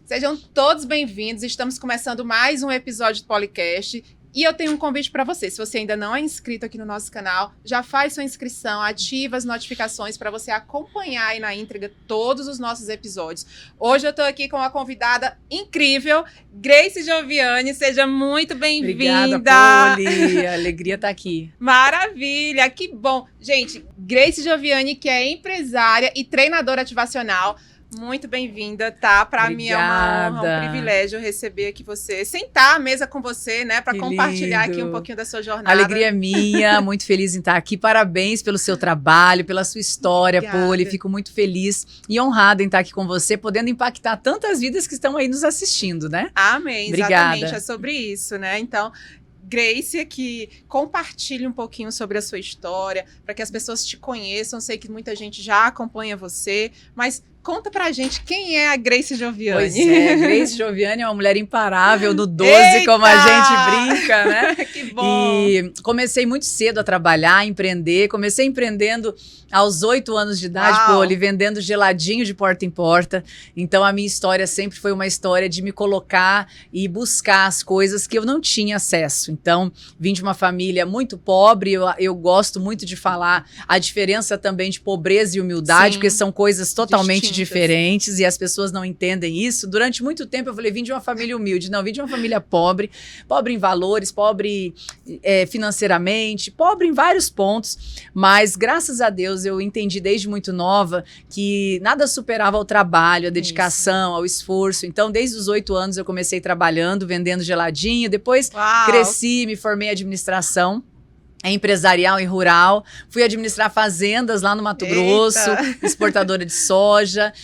Sejam todos bem-vindos. Estamos começando mais um episódio do Policast. E eu tenho um convite para você. Se você ainda não é inscrito aqui no nosso canal, já faz sua inscrição, ativa as notificações para você acompanhar aí na íntegra todos os nossos episódios. Hoje eu estou aqui com uma convidada incrível, Grace Gioviani. Seja muito bem-vinda. Obrigada, Poli. Alegria estar aqui. Maravilha, que bom. Gente, Grace Gioviani, que é empresária e treinadora ativacional. Muito bem-vinda, tá? Para mim é uma honra, um privilégio receber aqui você, sentar à mesa com você, né? Para compartilhar aqui um pouquinho da sua jornada. Alegria minha, muito feliz em estar aqui. Parabéns pelo seu trabalho, pela sua história, Poli. Fico muito feliz e honrada em estar aqui com você, podendo impactar tantas vidas que estão aí nos assistindo, né? Amém, Obrigada. Exatamente, é sobre isso, né? Então, Grace aqui, compartilhe um pouquinho sobre a sua história, para que as pessoas te conheçam. Sei que muita gente já acompanha você, mas conta pra gente quem é a Grace Gioviani. Pois é, Grace Gioviani é uma mulher imparável, no 12, Eita! como a gente brinca, né? Que bom! E comecei muito cedo a trabalhar, a empreender. Comecei empreendendo aos 8 anos de idade, Poli, vendendo geladinho de porta em porta. Então, a minha história sempre foi uma história de me colocar e buscar as coisas que eu não tinha acesso. Então, vim de uma família muito pobre. Eu gosto muito de falar a diferença também de pobreza e humildade, Sim. porque são coisas totalmente Distintas. diferentes e as pessoas não entendem isso. Durante muito tempo eu falei, vim de uma família humilde. Não, vim de uma família pobre, pobre em valores, pobre financeiramente, pobre em vários pontos, mas graças a Deus eu entendi desde muito nova que nada superava o trabalho, a dedicação, ao esforço. Então, desde os 8 anos eu comecei trabalhando, vendendo geladinho, depois cresci, me formei em administração empresarial e rural, fui administrar fazendas lá no Mato Grosso, exportadora de soja,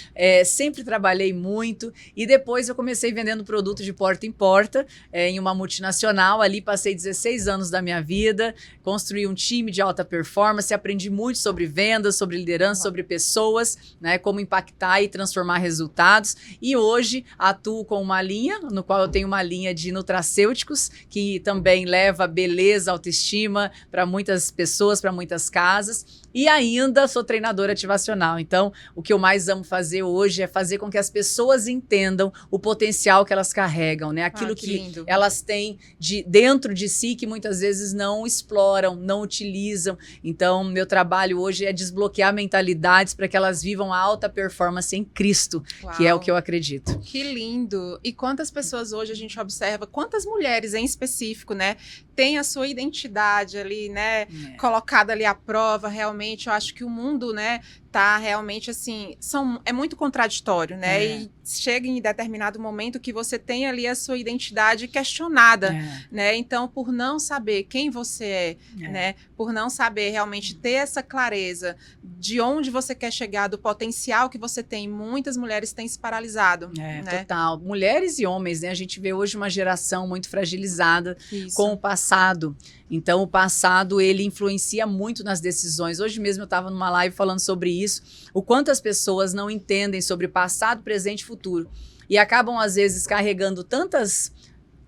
sempre trabalhei muito e depois eu comecei vendendo produto de porta em porta em uma multinacional. Ali passei 16 anos da minha vida, construí um time de alta performance, aprendi muito sobre vendas, sobre liderança, sobre pessoas, né, como impactar e transformar resultados, e hoje atuo com uma linha, no qual eu tenho uma linha de nutracêuticos, que também leva beleza, autoestima para muitas pessoas, para muitas casas, e ainda sou treinadora ativacional. Então, o que eu mais amo fazer hoje é fazer com que as pessoas entendam o potencial que elas carregam, né? Aquilo que elas têm dentro de si que muitas vezes não exploram, não utilizam. Então, meu trabalho hoje é desbloquear mentalidades para que elas vivam a alta performance em Cristo, que é o que eu acredito. Que lindo! E quantas pessoas hoje a gente observa, quantas mulheres em específico, né, têm a sua identidade ali, né, colocada ali à prova. Realmente, eu acho que o mundo, né, tá realmente assim, é muito contraditório, né? E chega em determinado momento que você tem ali a sua identidade questionada, né? Então, por não saber quem você né? Por não saber realmente ter essa clareza de onde você quer chegar, do potencial que você tem, muitas mulheres têm se paralisado. Né? Total. Mulheres e homens, né? A gente vê hoje uma geração muito fragilizada com o passado. Então, o passado, ele influencia muito nas decisões. Hoje mesmo eu estava numa live falando sobre isso, o quanto as pessoas não entendem sobre passado, presente e futuro. E acabam, às vezes, carregando tantas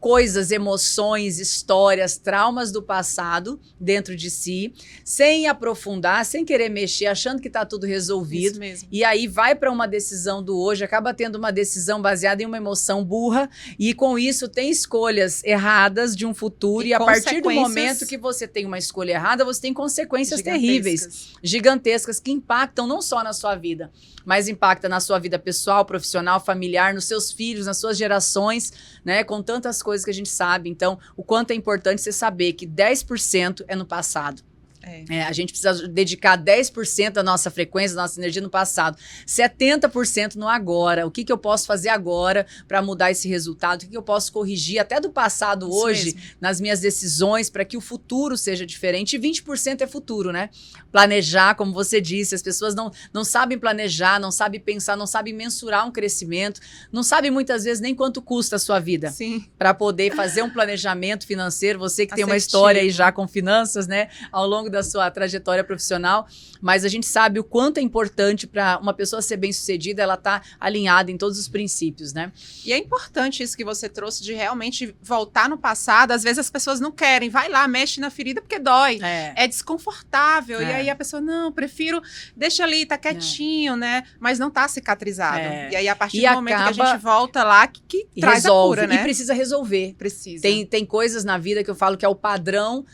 coisas, emoções, histórias, traumas do passado dentro de si, sem aprofundar, sem querer mexer, achando que está tudo resolvido. Isso mesmo. E aí vai para uma decisão do hoje, acaba tendo uma decisão baseada em uma emoção burra e com isso tem escolhas erradas de um futuro e a partir do momento que você tem uma escolha errada, você tem consequências terríveis, gigantescas, que impactam não só na sua vida, mas impacta na sua vida pessoal, profissional, familiar, nos seus filhos, nas suas gerações, né, com tantas coisas que a gente sabe. Então, o quanto é importante você saber que 10% é no passado. A gente precisa dedicar 10% da nossa frequência, da nossa energia no passado, 70% no agora. O que eu posso fazer agora para mudar esse resultado? O que eu posso corrigir até do passado hoje nas minhas decisões para que o futuro seja diferente? E 20% é futuro, né? Planejar, como você disse, as pessoas não sabem planejar, não sabem pensar, não sabem mensurar um crescimento, não sabem muitas vezes nem quanto custa a sua vida para poder fazer um planejamento financeiro. Você que tem uma história aí já com finanças, né? Ao longo da sua trajetória profissional, mas a gente sabe o quanto é importante para uma pessoa ser bem-sucedida, ela tá alinhada em todos os princípios, né? E é importante isso que você trouxe de realmente voltar no passado. Às vezes as pessoas não querem, vai lá, mexe na ferida porque dói. É desconfortável. E aí a pessoa, não, prefiro, deixa ali, tá quietinho, né? Mas não tá cicatrizado. E aí a partir do momento que a gente volta lá, que traz resolve, a cura, né? E precisa resolver. Precisa. Tem coisas na vida que eu falo que é o padrão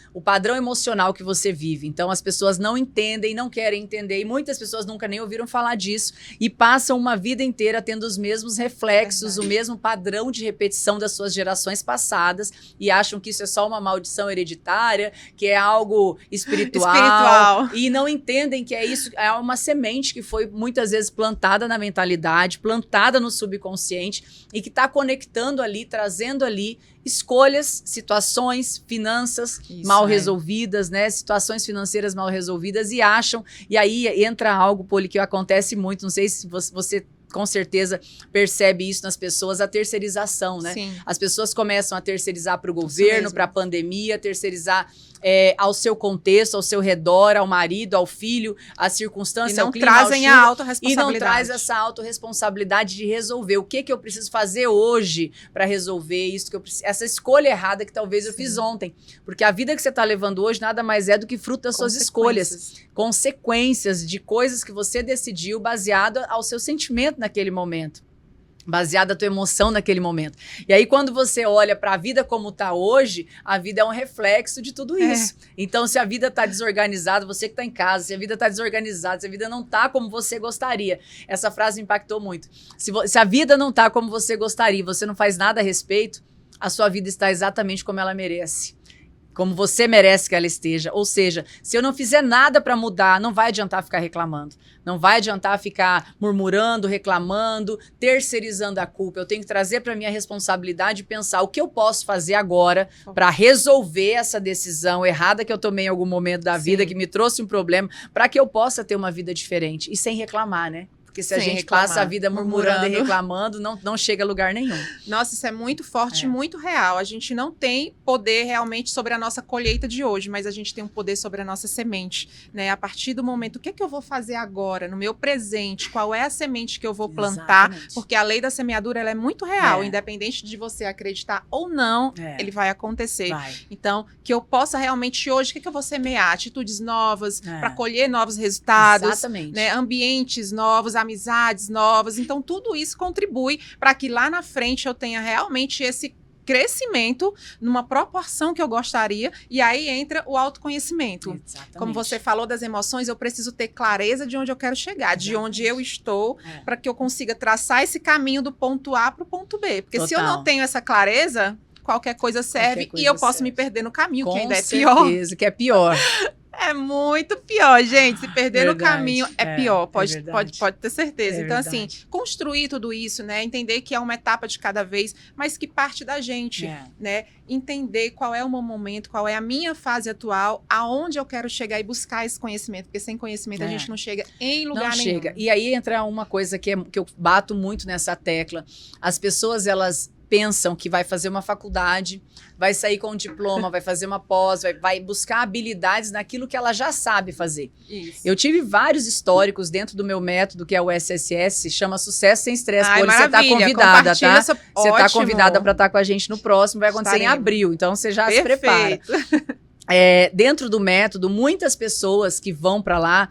emocional que você vive. Então as pessoas não entendem, não querem entender, e muitas pessoas nunca nem ouviram falar disso e passam uma vida inteira tendo os mesmos reflexos, o mesmo padrão de repetição das suas gerações passadas e acham que isso é só uma maldição hereditária, que é algo espiritual. E não entendem que é uma semente que foi muitas vezes plantada na mentalidade, plantada no subconsciente e que está conectando ali, trazendo ali escolhas, situações, finanças mal resolvidas, né? Situações financeiras mal resolvidas e acham, e aí entra algo, Poli, que acontece muito, não sei se você com certeza percebe isso nas pessoas, a terceirização, né? Sim. As pessoas começam a terceirizar para o governo, para a pandemia, terceirizar ao seu contexto, ao seu redor, ao marido, ao filho, à circunstância, ao clima, trazem a autorresponsabilidade. E não traz essa autorresponsabilidade de resolver. O que eu preciso fazer hoje para resolver isso que eu preciso? Essa escolha errada que talvez eu fiz ontem. Porque a vida que você está levando hoje nada mais é do que fruto das suas escolhas. Consequências de coisas que você decidiu baseado ao seu sentimento naquele momento. Baseada a tua emoção naquele momento. E aí, quando você olha para a vida como está hoje, a vida é um reflexo de tudo isso. Então, se a vida está desorganizada, você que está em casa, se a vida está desorganizada, se a vida não está como você gostaria, essa frase impactou muito. Se a vida não está como você gostaria, você não faz nada a respeito, a sua vida está exatamente como ela merece. Como você merece que ela esteja. Ou seja, se eu não fizer nada para mudar, não vai adiantar ficar reclamando. Não vai adiantar ficar murmurando, reclamando, terceirizando a culpa. Eu tenho que trazer para minha responsabilidade e pensar o que eu posso fazer agora para resolver essa decisão errada que eu tomei em algum momento da vida, que me trouxe um problema, para que eu possa ter uma vida diferente. E sem reclamar, né? Porque se a gente passa a vida murmurando e reclamando, não chega a lugar nenhum. Nossa, isso é muito forte e muito real. A gente não tem poder realmente sobre a nossa colheita de hoje, mas a gente tem um poder sobre a nossa semente, né? A partir do momento, o que é que eu vou fazer agora, no meu presente? Qual é a semente que eu vou plantar? Porque a lei da semeadura, ela é muito real. Independente de você acreditar ou não, ele vai acontecer. Então, que eu possa realmente hoje, o que é que eu vou semear? Atitudes novas, para colher novos resultados. Exatamente. Né? Ambientes novos, amizades novas, então tudo isso contribui para que lá na frente eu tenha realmente esse crescimento numa proporção que eu gostaria, e aí entra o autoconhecimento. Exatamente. Como você falou das emoções, eu preciso ter clareza de onde eu quero chegar, de onde eu estou, para que eu consiga traçar esse caminho do ponto A para o ponto B, porque se eu não tenho essa clareza, qualquer coisa serve e eu posso me perder no caminho, que ainda é pior. Com certeza, que é pior. É muito pior, gente. Se perder no caminho é pior, pode ter certeza. Então, assim, construir tudo isso, né? Entender que é uma etapa de cada vez, mas que parte da gente, né? Entender qual é o meu momento, qual é a minha fase atual, aonde eu quero chegar e buscar esse conhecimento. Porque sem conhecimento a gente não chega em lugar nenhum. Não chega. E aí entra uma coisa que eu bato muito nessa tecla. As pessoas, elas pensam que vai fazer uma faculdade, vai sair com um diploma, vai fazer uma pós, vai buscar habilidades naquilo que ela já sabe fazer. Isso. Eu tive vários históricos dentro do meu método, que é o SSS, chama Sucesso Sem Estresse. Você está convidada, tá? Você está convidada para estar com a gente no próximo, vai acontecer em abril, então você já se prepara. Dentro do método, muitas pessoas que vão para lá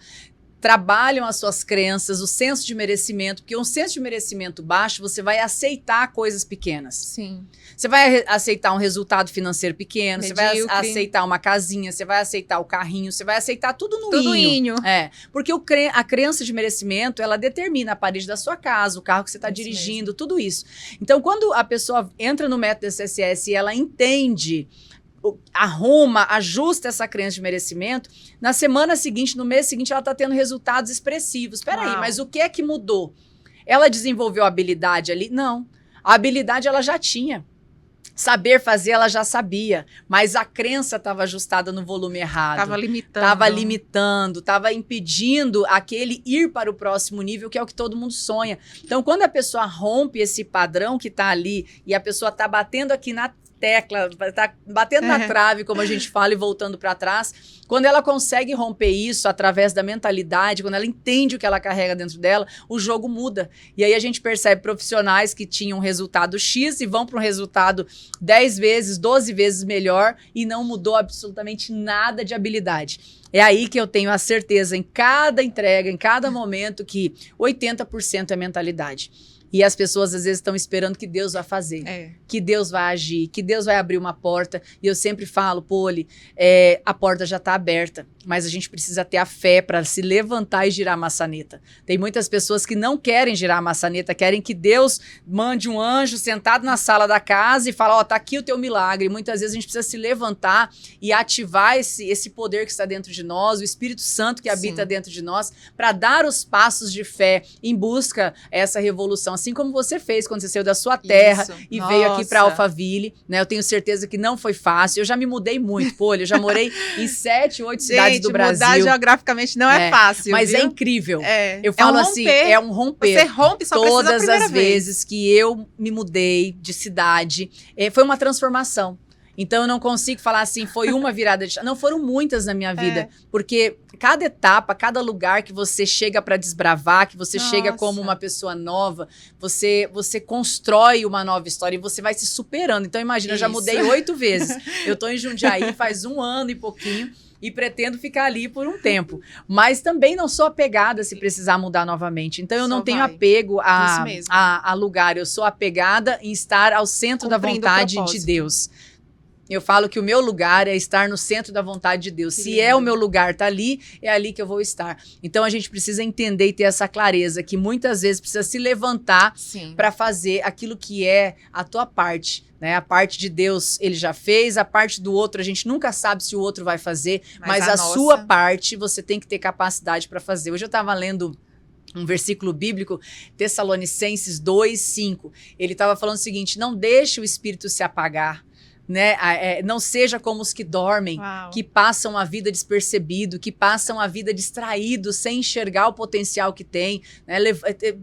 trabalham as suas crenças, o senso de merecimento, porque um senso de merecimento baixo, você vai aceitar coisas pequenas. Sim. Você vai aceitar um resultado financeiro pequeno, medíocre. Você vai aceitar uma casinha, você vai aceitar o carrinho, você vai aceitar tudo no inho. Porque a crença de merecimento, ela determina a parede da sua casa, o carro que você está dirigindo, tudo isso. Então, quando a pessoa entra no método SSS e ela entende, arruma, ajusta essa crença de merecimento, na semana seguinte, no mês seguinte, ela está tendo resultados expressivos. Peraí, mas o que é que mudou? Ela desenvolveu a habilidade ali? Não. A habilidade ela já tinha. Saber fazer, ela já sabia, mas a crença estava ajustada no volume errado. Estava limitando, estava impedindo aquele ir para o próximo nível, que é o que todo mundo sonha. Então, quando a pessoa rompe esse padrão que está ali e a pessoa está batendo aqui na tecla, tá batendo na trave, como a gente fala, e voltando para trás. Quando ela consegue romper isso através da mentalidade, quando ela entende o que ela carrega dentro dela, o jogo muda. E aí a gente percebe profissionais que tinham um resultado X e vão para um resultado 10 vezes, 12 vezes melhor e não mudou absolutamente nada de habilidade. É aí que eu tenho a certeza em cada entrega, em cada momento, que 80% é mentalidade. E as pessoas às vezes estão esperando que Deus vai fazer, que Deus vai agir, que Deus vai abrir uma porta. E eu sempre falo, Poli, a porta já está aberta, mas a gente precisa ter a fé para se levantar e girar a maçaneta. Tem muitas pessoas que não querem girar a maçaneta, querem que Deus mande um anjo sentado na sala da casa e fala, tá aqui o teu milagre. E muitas vezes a gente precisa se levantar e ativar esse poder que está dentro de nós, o Espírito Santo que habita dentro de nós, para dar os passos de fé em busca essa revolução. Assim como você fez quando você saiu da sua terra e veio aqui para Alphaville, né? Eu tenho certeza que não foi fácil. Eu já me mudei muito, Poli. Eu já morei em 7, 8 cidades do Brasil. Mudar geograficamente não é fácil, mas viu? É incrível. Eu falo assim, é um romper. Você rompe só todas as vezes que eu me mudei de cidade, foi uma transformação. Então, eu não consigo falar assim, foi uma virada de chave. Não, foram muitas na minha vida. Porque cada etapa, cada lugar que você chega para desbravar, que você chega como uma pessoa nova, você constrói uma nova história e você vai se superando. Então, imagina, eu já mudei 8 vezes. Eu tô em Jundiaí faz 1 ano e pouquinho. E pretendo ficar ali por um tempo. Mas também não sou apegada se precisar mudar novamente. Então, eu não tenho apego a lugar. Eu sou apegada em estar ao centro da vontade de Deus. Eu falo que o meu lugar é estar no centro da vontade de Deus. Se é o meu lugar, tá ali, é ali que eu vou estar. Então, a gente precisa entender e ter essa clareza que muitas vezes precisa se levantar para fazer aquilo que é a tua parte. Né? A parte de Deus ele já fez, a parte do outro a gente nunca sabe se o outro vai fazer, mas a sua parte você tem que ter capacidade para fazer. Hoje eu estava lendo um versículo bíblico, Tessalonicenses 2:5. Ele estava falando o seguinte: não deixe o espírito se apagar. Né? Não seja como os que dormem, que passam a vida despercebido, que passam a vida distraídos, sem enxergar o potencial que tem. Né?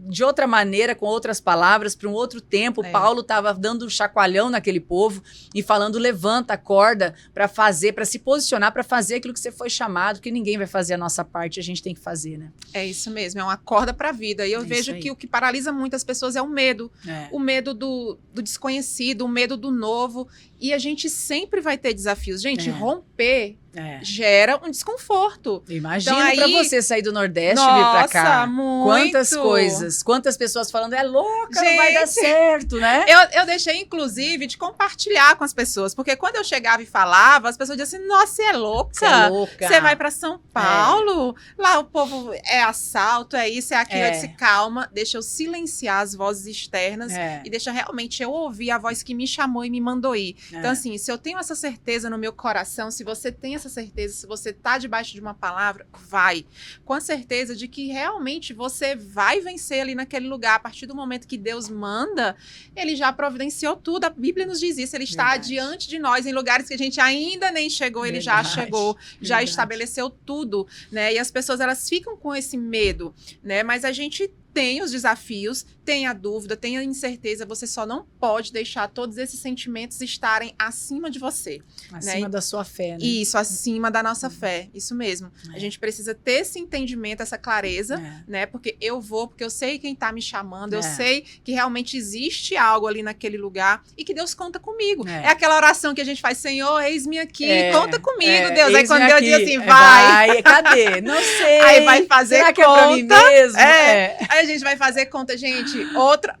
De outra maneira, com outras palavras, para um outro tempo, Paulo estava dando um chacoalhão naquele povo e falando, levanta, acorda para fazer, para se posicionar, para fazer aquilo que você foi chamado, que ninguém vai fazer a nossa parte, a gente tem que fazer. Né? É isso mesmo, é uma corda para a vida. E eu vejo que o que paralisa muitas pessoas é o medo. O medo do desconhecido, o medo do novo. E a gente sempre vai ter desafios. Gente, romper gera um desconforto. Imagina então, para você sair do Nordeste e vir para cá. Muito. Quantas coisas, quantas pessoas falando, é louca, gente, não vai dar certo, né? Eu deixei, inclusive, de compartilhar com as pessoas. Porque quando eu chegava e falava, as pessoas diziam assim, nossa, você é louca. Você é louca. Você vai para São Paulo, lá o povo é assalto, é isso, é aquilo. Eu disse, calma, deixa eu silenciar as vozes externas e deixa realmente eu ouvir a voz que me chamou e me mandou ir. Então, assim, se eu tenho essa certeza no meu coração, se você tem essa certeza, se você tá debaixo de uma palavra, vai. Com a certeza de que realmente você vai vencer ali naquele lugar. A partir do momento que Deus manda, ele já providenciou tudo. A Bíblia nos diz isso. Ele está diante de nós em lugares que a gente ainda nem chegou. Ele já chegou, já estabeleceu tudo, né? E as pessoas, elas ficam com esse medo, né? Mas a gente tem os desafios, tem a dúvida, tem a incerteza, você só não pode deixar todos esses sentimentos estarem acima de você. Acima da sua fé, né? Isso, acima da nossa fé, isso mesmo. A gente precisa ter esse entendimento, essa clareza, né? Porque eu vou, porque eu sei quem tá me chamando, eu sei que realmente existe algo ali naquele lugar e que Deus conta comigo. É aquela oração que a gente faz, Senhor, eis-me aqui, conta comigo, Deus. Aí quando Deus diz assim, vai. Cadê? Não sei. Aí vai fazer Será conta. Que é pra mim mesmo? Aí a gente vai fazer conta, gente,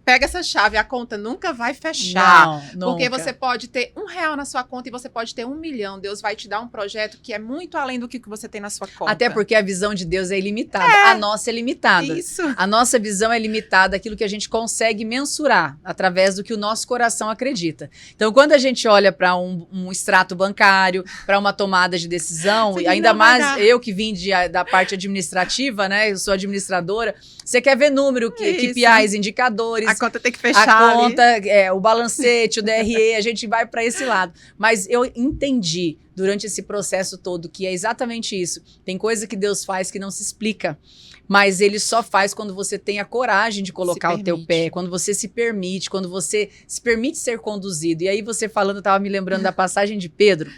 pega essa chave, a conta nunca vai fechar. Não, porque nunca. você pode ter R$1 na sua conta e você pode ter 1 milhão. Deus vai te dar um projeto que é muito além do que você tem na sua conta. Até porque a visão de Deus é ilimitada. A nossa é limitada. Isso. A nossa visão é limitada, aquilo que a gente consegue mensurar através do que o nosso coração acredita. Então, quando a gente olha para um extrato bancário, para uma tomada de decisão, e ainda mais eu que vim da parte administrativa, né? Eu sou administradora, você quer ver número, KPIs, indicadores. A conta tem que fechar. A conta, o balancete, o DRE, a gente vai para esse lado. Mas eu entendi durante esse processo todo que é exatamente isso. Tem coisa que Deus faz que não se explica. mas ele só faz quando você tem a coragem de colocar o teu permite. pé, quando você se permite, quando você se permite ser conduzido. E aí você falando, eu estava me lembrando da passagem de Pedro,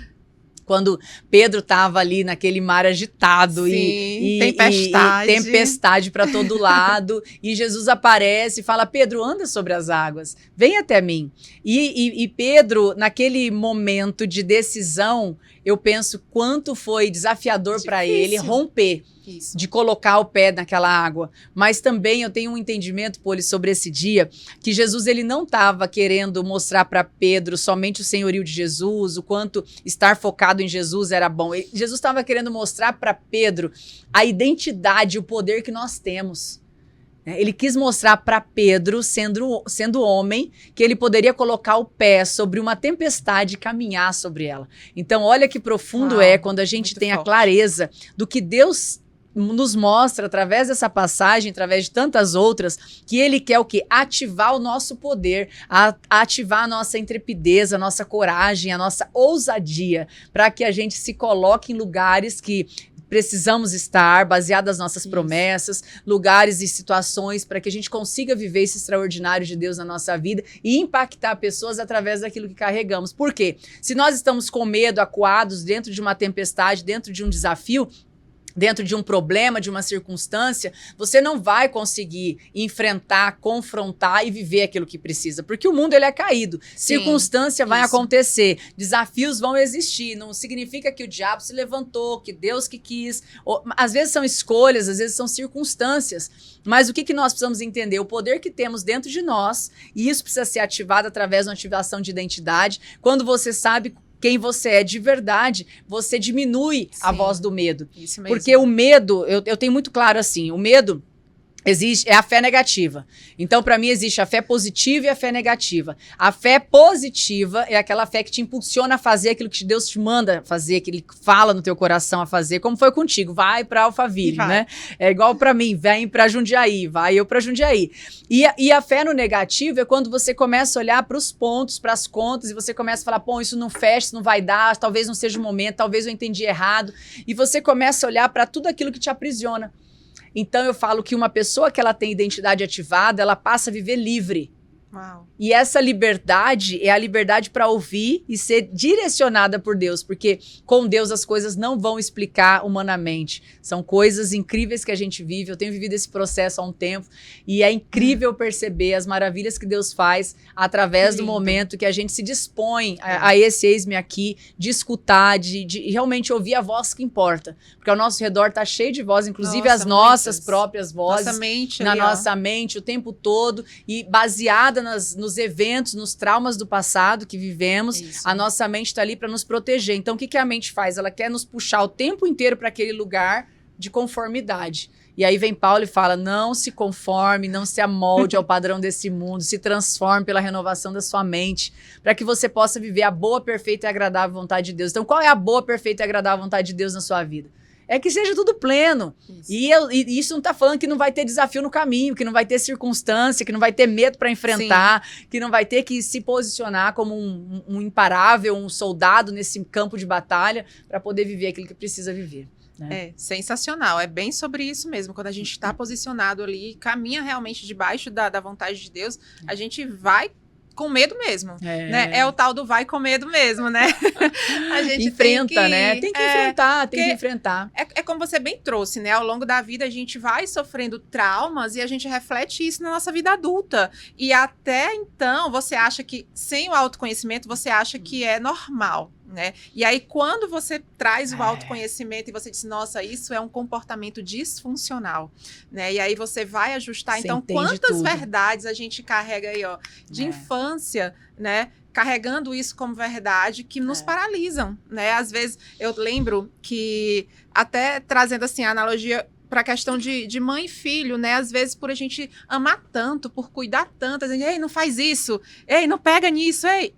quando Pedro estava ali naquele mar agitado. Sim, e tempestade. Tempestade para todo lado, e Jesus aparece e fala, Pedro, anda sobre as águas, vem até mim. E Pedro, naquele momento de decisão, eu penso quanto foi desafiador para ele romper. Isso. De colocar o pé naquela água. Mas também eu tenho um entendimento, Poli, sobre esse dia, que Jesus ele não estava querendo mostrar para Pedro somente o senhorio de Jesus, o quanto estar focado em Jesus era bom. Jesus estava querendo mostrar para Pedro a identidade, o poder que nós temos. Ele quis mostrar para Pedro, sendo homem, que ele poderia colocar o pé sobre uma tempestade e caminhar sobre ela. Então, olha que profundo é quando a gente tem a clareza do que Deus nos mostra através dessa passagem, através de tantas outras, que ele quer o quê? Ativar o nosso poder, ativar a nossa intrepidez, a nossa coragem, a nossa ousadia, para que a gente se coloque em lugares que precisamos estar, baseado nas nossas promessas, lugares e situações para que a gente consiga viver esse extraordinário de Deus na nossa vida e impactar pessoas através daquilo que carregamos. Por quê? Se nós estamos com medo, acuados, dentro de uma tempestade, dentro de um desafio, dentro de um problema, de uma circunstância, você não vai conseguir enfrentar, confrontar e viver aquilo que precisa, porque o mundo ele é caído, circunstância vai acontecer, desafios vão existir, não significa que o diabo se levantou, que Deus que quis, às vezes são escolhas, às vezes são circunstâncias, mas o que nós precisamos entender? O poder que temos dentro de nós, e isso precisa ser ativado através de uma ativação de identidade, quando você sabe quem você é de verdade, você diminui a voz do medo. Isso mesmo. Porque o medo, eu tenho muito claro assim, o medo é a fé negativa. Então, para mim, existe a fé positiva e a fé negativa. A fé positiva é aquela fé que te impulsiona a fazer aquilo que Deus te manda fazer, que Ele fala no teu coração a fazer, como foi contigo. Vai para Alphaville, né? É igual para mim, vem para Jundiaí, vai eu para Jundiaí. E a fé no negativo é quando você começa a olhar para os pontos, para as contas, e você começa a falar, pô, isso não fecha, isso não vai dar, talvez não seja o momento, talvez eu entendi errado. E você começa a olhar para tudo aquilo que te aprisiona. Então eu falo que uma pessoa que ela tem identidade ativada, ela passa a viver livre. Uau. E essa liberdade é a liberdade para ouvir e ser direcionada por Deus, porque com Deus as coisas não vão explicar humanamente. São coisas incríveis que a gente vive. Eu tenho vivido esse processo há um tempo e é incrível perceber as maravilhas que Deus faz através do momento que a gente se dispõe a esse eis-me aqui, de escutar, de realmente ouvir a voz que importa. Porque ao nosso redor está cheio de vozes, inclusive as nossas próprias vozes. Nossa mente na ali, nossa mente o tempo todo e baseada nos eventos, nos traumas do passado que vivemos. Isso. A nossa mente está ali para nos proteger. Então, o que a mente faz? Ela quer nos puxar o tempo inteiro para aquele lugar de conformidade. E aí vem Paulo e fala, não se conforme, não se amolde ao padrão desse mundo, se transforme pela renovação da sua mente, para que você possa viver a boa, perfeita e agradável vontade de Deus. Então, qual é a boa, perfeita e agradável vontade de Deus na sua vida? É que seja tudo pleno. Isso. E isso não está falando que não vai ter desafio no caminho, que não vai ter circunstância, que não vai ter medo para enfrentar, que não vai ter que se posicionar como um imparável, um soldado nesse campo de batalha para poder viver aquilo que precisa viver. Né? É sensacional, é bem sobre isso mesmo. Quando a gente está posicionado ali, caminha realmente debaixo da vontade de Deus, a gente vai com medo mesmo, né? É o tal do vai com medo mesmo, né? A gente enfrenta, né? Tem que enfrentar, tem que enfrentar. É como você bem trouxe, né? Ao longo da vida a gente vai sofrendo traumas e a gente reflete isso na nossa vida adulta. E até então, você acha que, sem o autoconhecimento, você acha que é normal, né? E aí, quando você traz o autoconhecimento e você diz, nossa, isso é um comportamento disfuncional, né? E aí você vai ajustar. Então, quantas verdades a gente carrega aí, ó, de infância, né? Carregando isso como verdade, que nos paralisam, né? Às vezes, eu lembro que, até trazendo assim a analogia para a questão de mãe e filho, né? Às vezes, por a gente amar tanto, por cuidar tanto, a gente, ei, não faz isso, ei, não pega nisso, ei.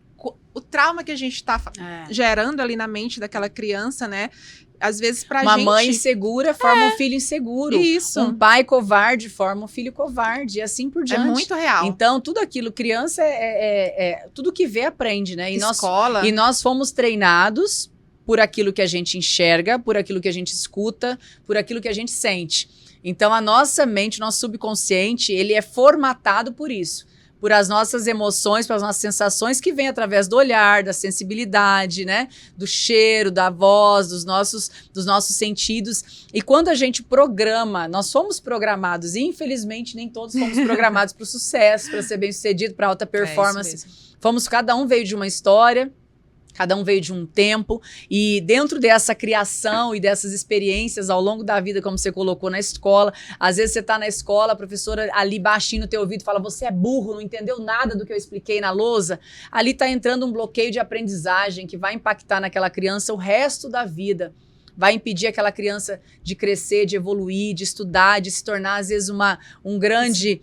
O trauma que a gente está gerando ali na mente daquela criança, né? Às vezes pra gente... Uma mãe insegura forma um filho inseguro. Isso. Um pai covarde forma um filho covarde e assim por diante. É muito real. Então, tudo aquilo, criança tudo que vê aprende, né? Escola. E nós fomos treinados por aquilo que a gente enxerga, por aquilo que a gente escuta, por aquilo que a gente sente. Então, a nossa mente, nosso subconsciente, ele é formatado por isso. Por as nossas emoções, pelas nossas sensações que vêm através do olhar, da sensibilidade, né? Do cheiro, da voz, dos nossos sentidos. E quando a gente programa, nós somos programados, e infelizmente nem todos fomos programados para o sucesso, para ser bem-sucedido, para alta performance. Cada um veio de uma história. Cada um veio de um tempo, e dentro dessa criação e dessas experiências ao longo da vida, como você colocou na escola, às vezes você está na escola, a professora ali baixinho no teu ouvido fala, você é burro, não entendeu nada do que eu expliquei na lousa. Ali está entrando um bloqueio de aprendizagem que vai impactar naquela criança o resto da vida. Vai impedir aquela criança de crescer, de evoluir, de estudar, de se tornar, às vezes, um grande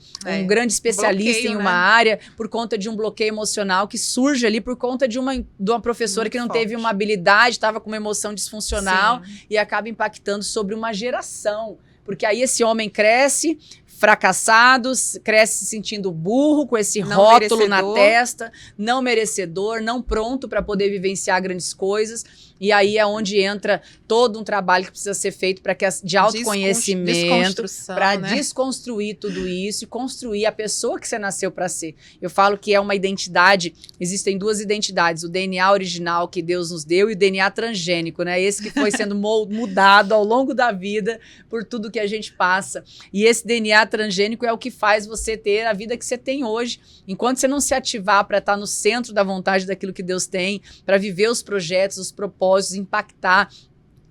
especialista bloqueio, em uma área, por conta de um bloqueio emocional que surge ali por conta de uma professora muito que não teve uma habilidade, estava com uma emoção disfuncional. Sim. E acaba impactando sobre uma geração. Porque aí esse homem cresce fracassado, cresce se sentindo burro, com esse rótulo na testa, não merecedor, não pronto para poder vivenciar grandes coisas. E aí é onde entra todo um trabalho que precisa ser feito de autoconhecimento, para desconstruir tudo isso e construir a pessoa que você nasceu para ser. Eu falo que é uma identidade, existem duas identidades, o DNA original que Deus nos deu e o DNA transgênico, né? Esse que foi sendo mudado ao longo da vida por tudo que a gente passa. E esse DNA transgênico é o que faz você ter a vida que você tem hoje. Enquanto você não se ativar para estar no centro da vontade daquilo que Deus tem, para viver os projetos, os propósitos, impactar,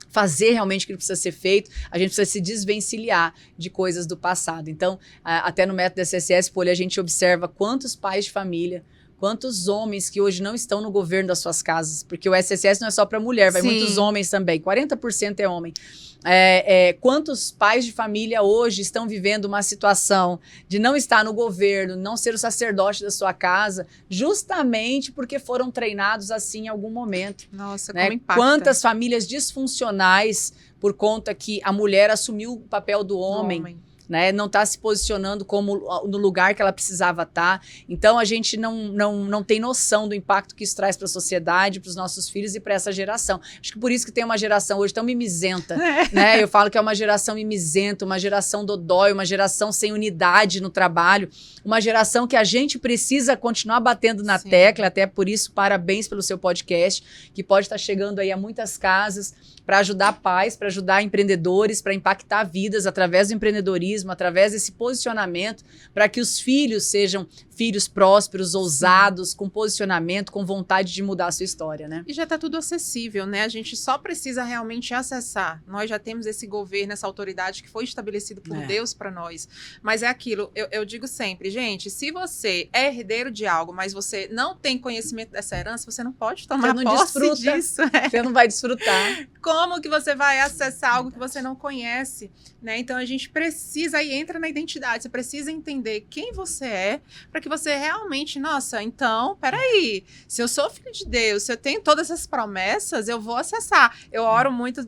fazer realmente aquilo que precisa ser feito, a gente precisa se desvencilhar de coisas do passado. Então, até no método SSS, Poli, a gente observa quantos pais de família, quantos homens que hoje não estão no governo das suas casas, porque o SSS não é só para mulher, vai muitos homens também, 40% é homem. Quantos pais de família hoje estão vivendo uma situação de não estar no governo, não ser o sacerdote da sua casa, justamente porque foram treinados assim em algum momento. Nossa, né? Como impacta. Quantas famílias disfuncionais por conta que a mulher assumiu o papel do homem. Né, não está se posicionando como no lugar que ela precisava estar. Então, a gente não tem noção do impacto que isso traz para a sociedade, para os nossos filhos e para essa geração. Acho que por isso que tem uma geração hoje tão mimizenta. Né? Eu falo que é uma geração mimizenta, uma geração dodói, uma geração sem unidade no trabalho, uma geração que a gente precisa continuar batendo na tecla, até por isso, parabéns pelo seu podcast, que pode estar chegando aí a muitas casas, para ajudar pais, para ajudar empreendedores, para impactar vidas através do empreendedorismo, através desse posicionamento, para que os filhos sejam filhos prósperos, ousados, com posicionamento, com vontade de mudar a sua história, né? E já está tudo acessível, né? A gente só precisa realmente acessar. Nós já temos esse governo, essa autoridade que foi estabelecido por Deus para nós. Mas é aquilo, eu digo sempre, gente, se você é herdeiro de algo, mas você não tem conhecimento dessa herança, você não pode tomar posse disso. Você não vai desfrutar. Como que você vai acessar algo que você não conhece, né? Então a gente precisa, aí entra na identidade, você precisa entender quem você é, para que você realmente, nossa, então, peraí, se eu sou filho de Deus, se eu tenho todas essas promessas, eu vou acessar. Eu oro muito,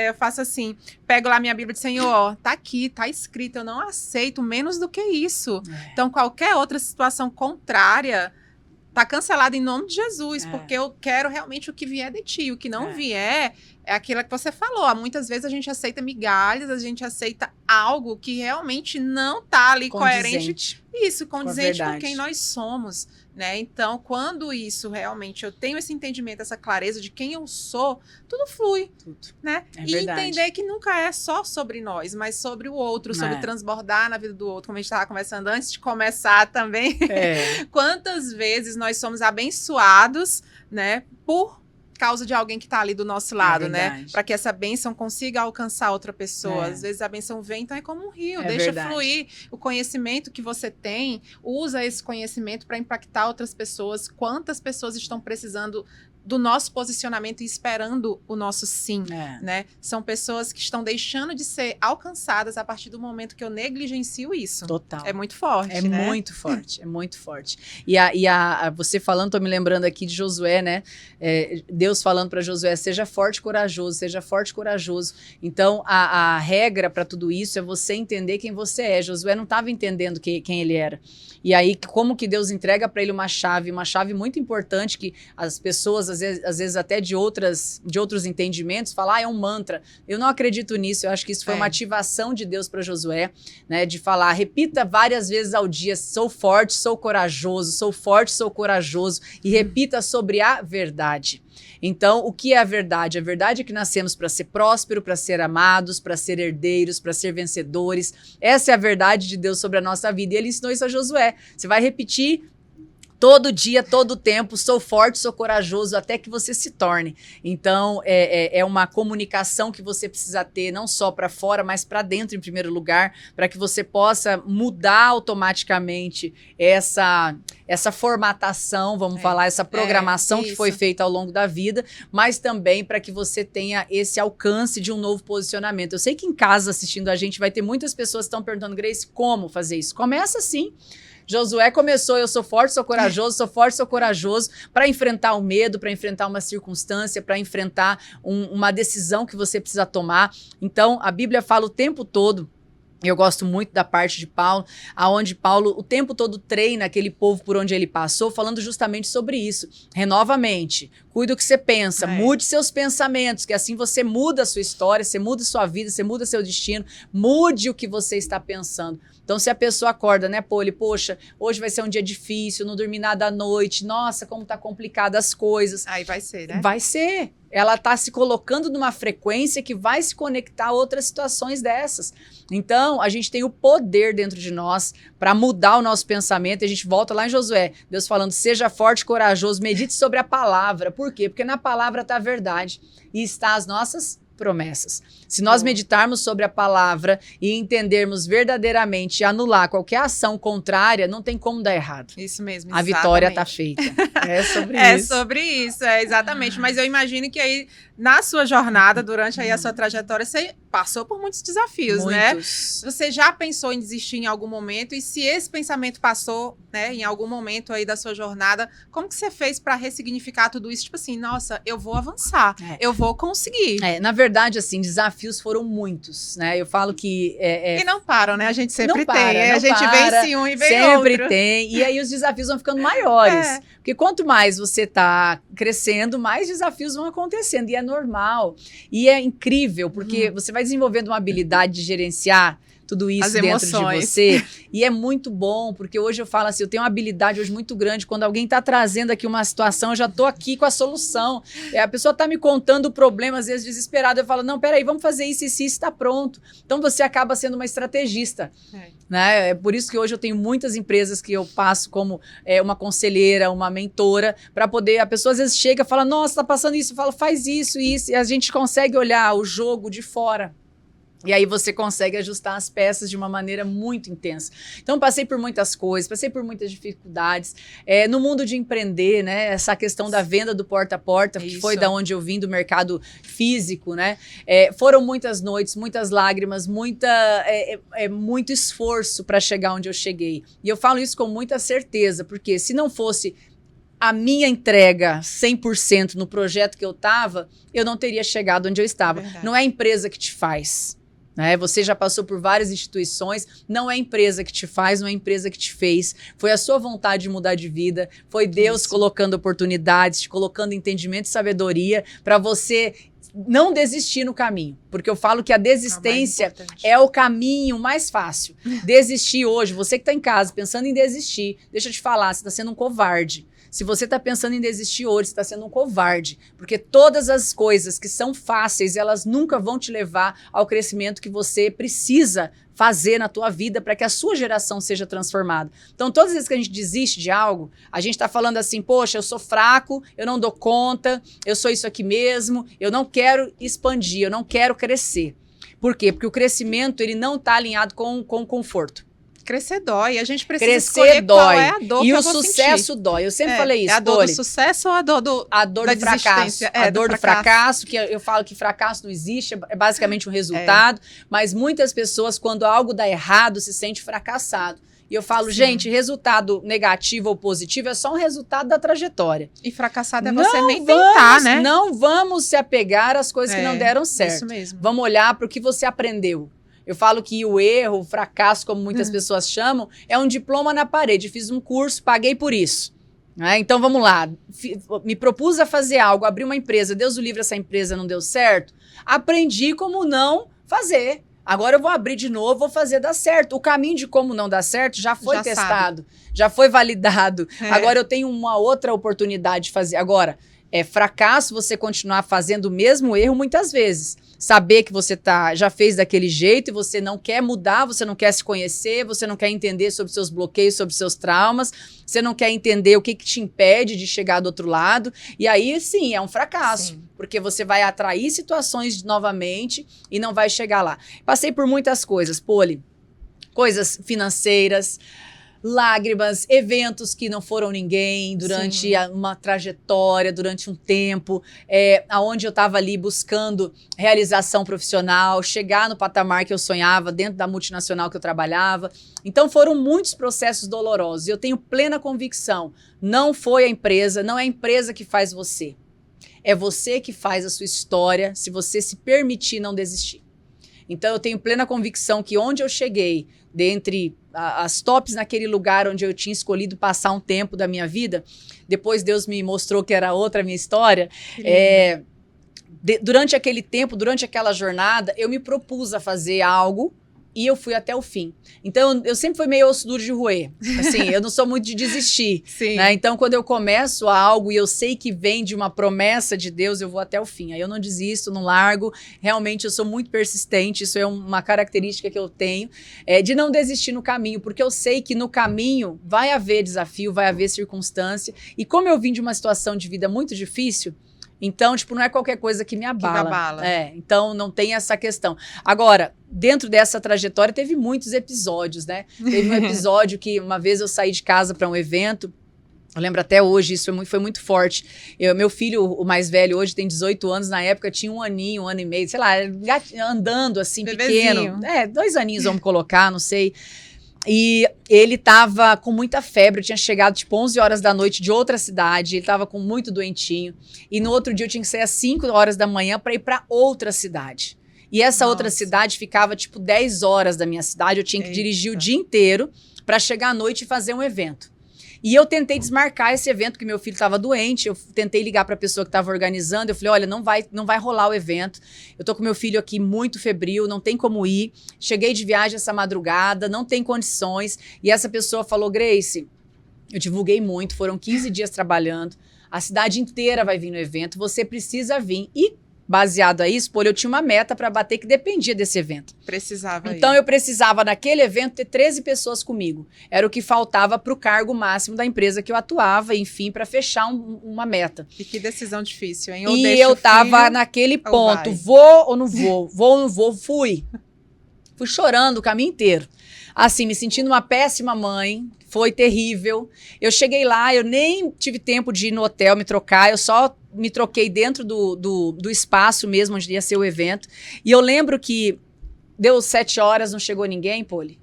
eu faço assim, pego lá minha Bíblia e digo, Senhor, tá aqui, tá escrito, eu não aceito menos do que isso. Então, qualquer outra situação contrária tá cancelado em nome de Jesus, porque eu quero realmente o que vier de ti. O que não vier é aquilo que você falou. Muitas vezes a gente aceita migalhas, a gente aceita algo que realmente não tá ali coerente. Isso, condizente com quem nós somos, né? Então, quando isso realmente, eu tenho esse entendimento, essa clareza de quem eu sou, tudo flui, né? E entender que nunca é só sobre nós, mas sobre o outro, sobre transbordar na vida do outro, como a gente estava conversando antes de começar também. Quantas vezes nós somos abençoados, né, por causa de alguém que está ali do nosso lado, né? Para que essa bênção consiga alcançar outra pessoa. Às vezes a bênção vem, então é como um rio, deixa fluir. O conhecimento que você tem, usa esse conhecimento para impactar outras pessoas. Quantas pessoas estão precisando do nosso posicionamento e esperando o nosso sim, né? São pessoas que estão deixando de ser alcançadas a partir do momento que eu negligencio isso. Total. É muito forte, né? É muito forte, é muito forte. E você falando, tô me lembrando aqui de Josué, né? Deus falando para Josué, seja forte e corajoso, seja forte e corajoso. Então, a regra para tudo isso é você entender quem você é. Josué não estava entendendo quem ele era. E aí, como que Deus entrega para ele uma chave muito importante que as pessoas, às vezes até de outros entendimentos, falar é um mantra. Eu não acredito nisso, eu acho que isso foi uma ativação de Deus para Josué, né, de falar, repita várias vezes ao dia, sou forte, sou corajoso, sou forte, sou corajoso, e repita sobre a verdade. Então, o que é a verdade? A verdade é que nascemos para ser próspero, para ser amados, para ser herdeiros, para ser vencedores. Essa é a verdade de Deus sobre a nossa vida. E ele ensinou isso a Josué. Você vai repetir todo dia, todo tempo, sou forte, sou corajoso, até que você se torne. Então, é uma comunicação que você precisa ter, não só para fora, mas para dentro, em primeiro lugar, para que você possa mudar automaticamente essa formatação, vamos falar, essa programação que foi feita ao longo da vida, mas também para que você tenha esse alcance de um novo posicionamento. Eu sei que em casa, assistindo a gente, vai ter muitas pessoas que estão perguntando, Grace, como fazer isso? Começa assim. Josué começou, eu sou forte, sou corajoso, para enfrentar o medo, para enfrentar uma circunstância, para enfrentar uma decisão que você precisa tomar. Então, a Bíblia fala o tempo todo. Eu gosto muito da parte de Paulo, aonde Paulo o tempo todo treina aquele povo por onde ele passou, falando justamente sobre isso. Renova a mente, cuida do que você pensa, mude seus pensamentos, que assim você muda a sua história, você muda a sua vida, você muda seu destino, mude o que você está pensando. Então, se a pessoa acorda, né, poxa, hoje vai ser um dia difícil, não dormi nada à noite, nossa, como tá complicada as coisas. Aí vai ser, né? Vai ser. Ela tá se colocando numa frequência que vai se conectar a outras situações dessas. Então, a gente tem o poder dentro de nós para mudar o nosso pensamento. E a gente volta lá em Josué, Deus falando, seja forte, corajoso, medite sobre a palavra. Por quê? Porque na palavra está a verdade e está as nossas promessas. Se nós meditarmos sobre a palavra e entendermos verdadeiramente e anular qualquer ação contrária, não tem como dar errado. Isso mesmo, a vitória está feita. É sobre isso. É sobre isso, exatamente. Mas eu imagino que aí, na sua jornada, durante aí a sua trajetória, você passou por muitos desafios, né? Você já pensou em desistir em algum momento? E se esse pensamento passou, né, em algum momento aí da sua jornada, como que você fez para ressignificar tudo isso? Tipo assim, nossa, eu vou avançar, eu vou conseguir. Na verdade, assim, desafios foram muitos, né? Eu falo que... E não param, né? A gente sempre não tem. A gente vence um e vem outro. Sempre tem. E aí os desafios vão ficando maiores. Porque quanto mais você tá crescendo, mais desafios vão acontecendo. E é normal. E é incrível, porque você vai desenvolvendo uma habilidade de gerenciar tudo isso dentro de você. E é muito bom, porque hoje eu falo assim, eu tenho uma habilidade hoje muito grande, quando alguém está trazendo aqui uma situação, eu já estou aqui com a solução. A pessoa está me contando o problema, às vezes desesperada, eu falo, não, peraí, vamos fazer isso, isso está pronto. Então você acaba sendo uma estrategista. Né? É por isso que hoje eu tenho muitas empresas que eu passo como uma conselheira, uma mentora, para poder, a pessoa às vezes chega e fala, nossa, está passando isso, eu falo, faz isso, isso, e a gente consegue olhar o jogo de fora. E aí você consegue ajustar as peças de uma maneira muito intensa. Então, passei por muitas coisas, passei por muitas dificuldades. No mundo de empreender, né? Essa questão da venda do porta a porta, que foi da onde eu vim, do mercado físico, né? Foram muitas noites, muitas lágrimas, muito esforço para chegar onde eu cheguei. E eu falo isso com muita certeza, porque se não fosse a minha entrega 100% no projeto que eu estava, eu não teria chegado onde eu estava. Não é a empresa que te faz. Né? Você já passou por várias instituições, não é a empresa que te faz, não é a empresa que te fez, foi a sua vontade de mudar de vida, foi Deus colocando oportunidades, te colocando entendimento e sabedoria para você não desistir no caminho, porque eu falo que a desistência é o caminho mais fácil. Desistir hoje, você que está em casa pensando em desistir, deixa eu te falar, você está sendo um covarde. Se você está pensando em desistir hoje, você está sendo um covarde, porque todas as coisas que são fáceis, elas nunca vão te levar ao crescimento que você precisa fazer na tua vida para que a sua geração seja transformada. Então, todas as vezes que a gente desiste de algo, a gente está falando assim, poxa, eu sou fraco, eu não dou conta, eu sou isso aqui mesmo, eu não quero expandir, eu não quero crescer. Por quê? Porque o crescimento, ele não está alinhado com o conforto. Crescer dói, a gente precisa escolher qual é a dor que eu vou sentir. E o sucesso dói, eu sempre falei isso. É a dor do sucesso ou a dor do fracasso? A dor do fracasso, que eu falo que fracasso não existe, é basicamente um resultado, mas muitas pessoas, quando algo dá errado, se sente fracassado. E eu falo, gente, resultado negativo ou positivo é só um resultado da trajetória. E fracassado é você nem tentar, né? Não vamos se apegar às coisas que não deram certo. Isso mesmo. Vamos olhar para o que você aprendeu. Eu falo que o erro, o fracasso, como muitas pessoas chamam, é um diploma na parede. Fiz um curso, paguei por isso. Né? Então, vamos lá. Me propus a fazer algo, abrir uma empresa. Deus o livre, essa empresa não deu certo. Aprendi como não fazer. Agora eu vou abrir de novo, vou fazer dar certo. O caminho de como não dar certo já foi testado, já foi validado. Agora eu tenho uma outra oportunidade de fazer. Agora, é fracasso você continuar fazendo o mesmo erro muitas vezes. Saber que você já fez daquele jeito e você não quer mudar, você não quer se conhecer, você não quer entender sobre seus bloqueios, sobre seus traumas, você não quer entender o que te impede de chegar do outro lado. E aí, sim, é um fracasso, porque você vai atrair situações novamente e não vai chegar lá. Passei por muitas coisas, Poli, coisas financeiras, lágrimas, eventos que não foram ninguém durante uma trajetória, durante um tempo, onde eu estava ali buscando realização profissional, chegar no patamar que eu sonhava dentro da multinacional que eu trabalhava. Então foram muitos processos dolorosos. Eu tenho plena convicção, não foi a empresa, não é a empresa que faz você. É você que faz a sua história se você se permitir não desistir. Então eu tenho plena convicção que onde eu cheguei, dentre as tops naquele lugar onde eu tinha escolhido passar um tempo da minha vida, depois Deus me mostrou que era outra a minha história, durante aquele tempo, durante aquela jornada, eu me propus a fazer algo e eu fui até o fim. Então, eu sempre fui meio osso duro de roer. Assim, eu não sou muito de desistir. Né? Então, quando eu começo algo e eu sei que vem de uma promessa de Deus, eu vou até o fim. Aí eu não desisto, não largo. Realmente, eu sou muito persistente. Isso é uma característica que eu tenho, de não desistir no caminho, porque eu sei que no caminho vai haver desafio, vai haver circunstância. E como eu vim de uma situação de vida muito difícil, então, tipo, não é qualquer coisa que me abala. Então, não tem essa questão. Agora, dentro dessa trajetória, teve muitos episódios, né? Teve um episódio que uma vez eu saí de casa para um evento. Eu lembro até hoje, isso foi muito forte. Meu filho, o mais velho, hoje tem 18 anos. Na época, tinha um aninho, 1 ano e meio, sei lá, andando assim, bebezinho. Pequeno. 2 aninhos, vamos colocar, não sei. E ele tava com muita febre, eu tinha chegado tipo 11 horas da noite de outra cidade, ele tava com muito doentinho. E no outro dia eu tinha que sair às 5 horas da manhã para ir para outra cidade. E essa outra cidade ficava tipo 10 horas da minha cidade, eu tinha que dirigir o dia inteiro para chegar à noite e fazer um evento. E eu tentei desmarcar esse evento, que meu filho estava doente, eu tentei ligar para a pessoa que estava organizando, eu falei, olha, não vai rolar o evento, eu tô com meu filho aqui muito febril, não tem como ir, cheguei de viagem essa madrugada, não tem condições, e essa pessoa falou, Grace, eu divulguei muito, foram 15 dias trabalhando, a cidade inteira vai vir no evento, você precisa vir, e baseado a isso, eu tinha uma meta para bater que dependia desse evento. Então, eu precisava, naquele evento, ter 13 pessoas comigo. Era o que faltava para o cargo máximo da empresa que eu atuava, enfim, para fechar uma meta. E que decisão difícil, hein? E eu tava naquele ponto, vou ou não vou? Vou ou não vou? Fui. Fui chorando o caminho inteiro. Assim, me sentindo uma péssima mãe. Foi terrível. Eu cheguei lá, eu nem tive tempo de ir no hotel me trocar, eu só me troquei dentro do espaço mesmo, onde ia ser o evento. E eu lembro que deu 7 horas, não chegou ninguém, Poli.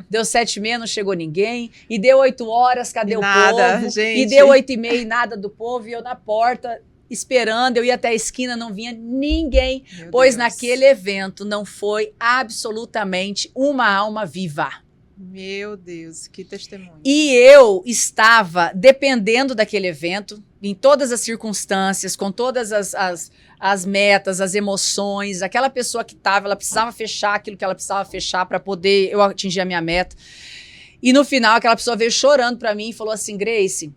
Deu 7h30, não chegou ninguém. E deu 8 horas, cadê o povo? Gente. E deu 8h30, nada do povo. E eu na porta, esperando, eu ia até a esquina, não vinha ninguém. Pois naquele evento não foi absolutamente uma alma viva. Meu Deus, que testemunho. E eu estava dependendo daquele evento, em todas as circunstâncias, com todas as metas, as emoções. Aquela pessoa que estava, ela precisava fechar aquilo que ela precisava fechar para poder eu atingir a minha meta. E no final, aquela pessoa veio chorando para mim e falou assim, Grace,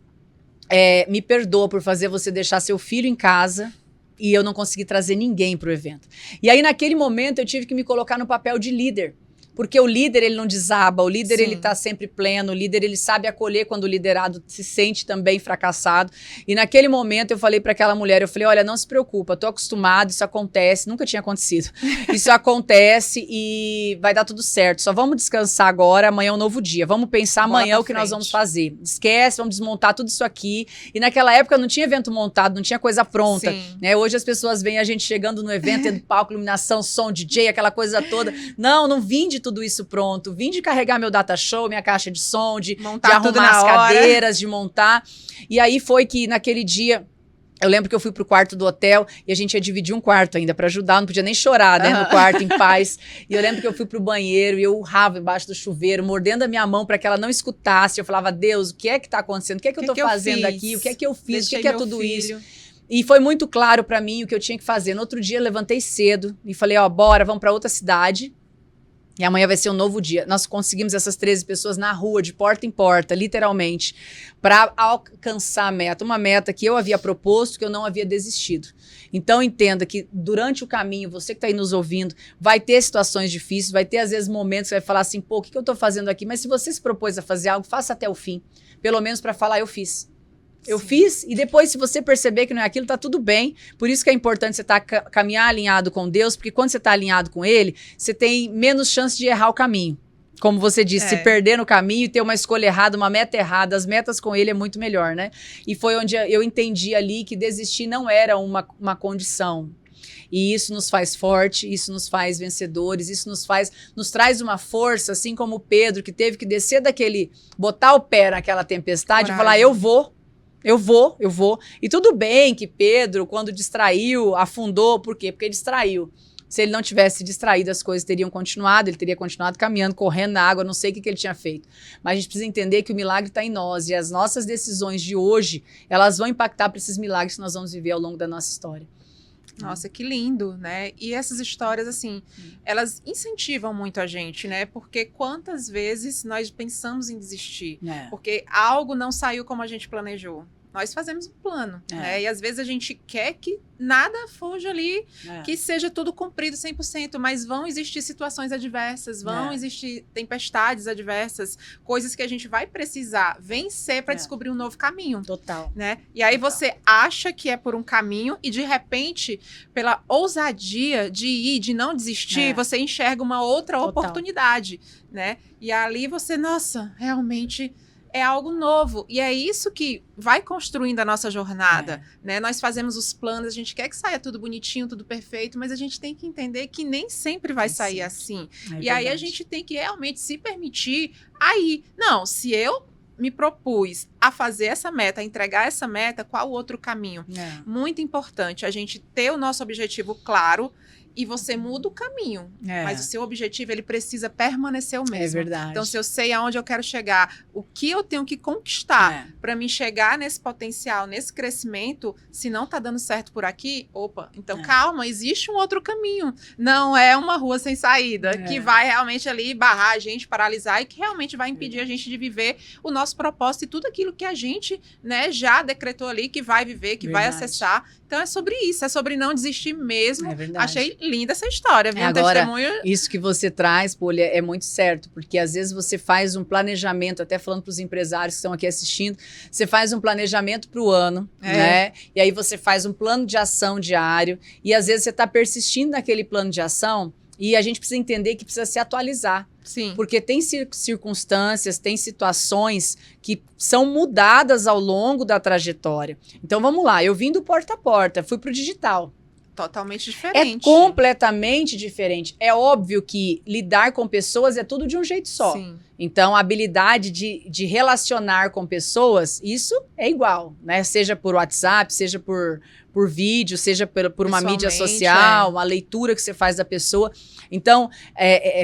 me perdoa por fazer você deixar seu filho em casa e eu não consegui trazer ninguém para o evento. E aí, naquele momento, eu tive que me colocar no papel de líder. Porque o líder, ele não desaba, o líder, ele tá sempre pleno, o líder, ele sabe acolher quando o liderado se sente também fracassado. E naquele momento eu falei para aquela mulher, eu falei, olha, não se preocupa, tô acostumado, isso acontece, nunca tinha acontecido. Isso acontece e vai dar tudo certo, só vamos descansar agora, amanhã é um novo dia, vamos pensar amanhã o que nós vamos fazer. Esquece, vamos desmontar tudo isso aqui. E naquela época não tinha evento montado, não tinha coisa pronta. Né? Hoje as pessoas veem a gente chegando no evento, tendo palco, iluminação, som, DJ, aquela coisa toda. Não vim de tudo isso pronto. Vim de carregar meu data show, minha caixa de som, de arrumar as cadeiras, de montar. E aí foi que naquele dia Eu lembro que eu fui pro quarto do hotel e a gente ia dividir um quarto ainda para ajudar, não podia nem chorar, né, no quarto, em paz. E eu lembro que eu fui pro banheiro e eu urrava embaixo do chuveiro, mordendo a minha mão para que ela não escutasse. Eu falava, Deus, o que é que tá acontecendo? O que é que eu tô fazendo aqui? O que é que eu fiz? O que é tudo isso? E foi muito claro para mim o que eu tinha que fazer. No outro dia, eu levantei cedo e falei, ó, bora, vamos para outra cidade. E amanhã vai ser um novo dia. Nós conseguimos essas 13 pessoas na rua, de porta em porta, literalmente, para alcançar a meta. Uma meta que eu havia proposto, que eu não havia desistido. Então, entenda que durante o caminho, você que está aí nos ouvindo, vai ter situações difíceis, vai ter, às vezes, momentos que você vai falar assim, pô, o que eu estou fazendo aqui? Mas se você se propôs a fazer algo, faça até o fim. Pelo menos para falar, eu fiz. Eu fiz, e depois, se você perceber que não é aquilo, tá tudo bem. Por isso que é importante você caminhar alinhado com Deus, porque quando você tá alinhado com Ele, você tem menos chance de errar o caminho. Como você disse, se perder no caminho e ter uma escolha errada, uma meta errada, as metas com Ele é muito melhor, né? E foi onde eu entendi ali que desistir não era uma condição. E isso nos faz forte, isso nos faz vencedores, isso nos traz uma força, assim como o Pedro, que teve que descer botar o pé naquela tempestade e falar, eu vou. E tudo bem que Pedro, quando distraiu, afundou. Por quê? Porque ele distraiu. Se ele não tivesse distraído, as coisas teriam continuado, ele teria continuado caminhando, correndo na água, não sei o que ele tinha feito. Mas a gente precisa entender que o milagre está em nós e as nossas decisões de hoje, elas vão impactar para esses milagres que nós vamos viver ao longo da nossa história. Nossa, que lindo, né? E essas histórias, assim, elas incentivam muito a gente, né? Porque quantas vezes nós pensamos em desistir? Porque algo não saiu como a gente planejou. Nós fazemos um plano, né? E às vezes a gente quer que nada fuja ali, que seja tudo cumprido 100%, mas vão existir situações adversas, vão existir tempestades adversas, coisas que a gente vai precisar vencer para descobrir um novo caminho. Total. Né? E aí você acha que é por um caminho e, de repente, pela ousadia de ir, de não desistir, você enxerga uma outra oportunidade, né? E ali você, nossa, realmente é algo novo. E é isso que vai construindo a nossa jornada, né? Nós fazemos os planos, a gente quer que saia tudo bonitinho, tudo perfeito, mas a gente tem que entender que nem sempre vai sair assim. E aí a gente tem que realmente se permitir aí. Não, se eu me propus a fazer essa meta, a entregar essa meta, qual o outro caminho? Muito importante a gente ter o nosso objetivo claro, e você muda o caminho. Mas o seu objetivo, ele precisa permanecer o mesmo. É verdade. Então, se eu sei aonde eu quero chegar, o que eu tenho que conquistar para me chegar nesse potencial, nesse crescimento, se não tá dando certo por aqui, então calma, existe um outro caminho. Não é uma rua sem saída, que vai realmente ali barrar a gente, paralisar, e que realmente vai impedir a gente de viver o nosso propósito e tudo aquilo que a gente, né, já decretou ali, que vai viver, que vai acessar. Então, é sobre isso, é sobre não desistir mesmo. Achei linda essa história, viu? Agora, testemunho. Isso que você traz, Poli, é muito certo, porque às vezes você faz um planejamento, até falando para os empresários que estão aqui assistindo, você faz um planejamento para o ano, né? E aí você faz um plano de ação diário, e às vezes você está persistindo naquele plano de ação, e a gente precisa entender que precisa se atualizar. Sim. Porque tem circunstâncias, tem situações que são mudadas ao longo da trajetória. Então vamos lá, eu vim do porta a porta, fui para o digital. Totalmente diferente. É completamente diferente. É óbvio que lidar com pessoas é tudo de um jeito só. Sim. Então, a habilidade de relacionar com pessoas, isso é igual, né? Seja por WhatsApp, seja por vídeo, seja por uma mídia social, uma leitura que você faz da pessoa. Então,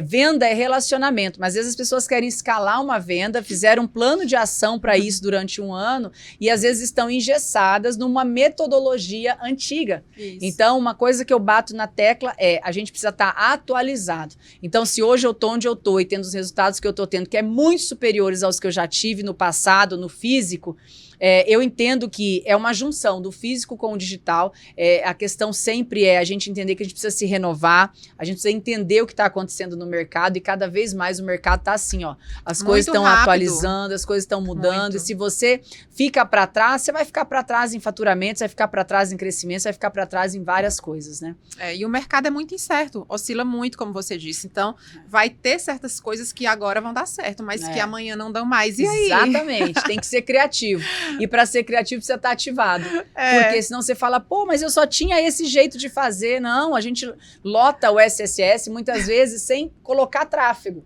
venda é relacionamento, mas às vezes as pessoas querem escalar uma venda, fizeram um plano de ação para isso durante um ano e às vezes estão engessadas numa metodologia antiga. Isso. Então, uma coisa que eu bato na tecla é, a gente precisa estar atualizado. Então, se hoje eu estou onde eu estou e tendo os resultados que eu estou tendo, que é muito superiores aos que eu já tive no passado, no físico, eu entendo que é uma junção do físico com o digital. A questão sempre é a gente entender que a gente precisa se renovar, a gente precisa entender o que está acontecendo no mercado e cada vez mais o mercado está assim, ó. As coisas estão atualizando, as coisas estão mudando. E se você fica para trás, você vai ficar para trás em faturamento, você vai ficar para trás em crescimento, você vai ficar para trás em várias coisas, né? E o mercado é muito incerto, oscila muito, como você disse. Então, vai ter certas coisas que agora vão dar certo, mas que amanhã não dão mais. E aí? Exatamente, tem que ser criativo. E para ser criativo, precisa estar ativado. Porque senão você fala, pô, mas eu só tinha esse jeito de fazer. Não, a gente lota o SSS muitas vezes sem colocar tráfego.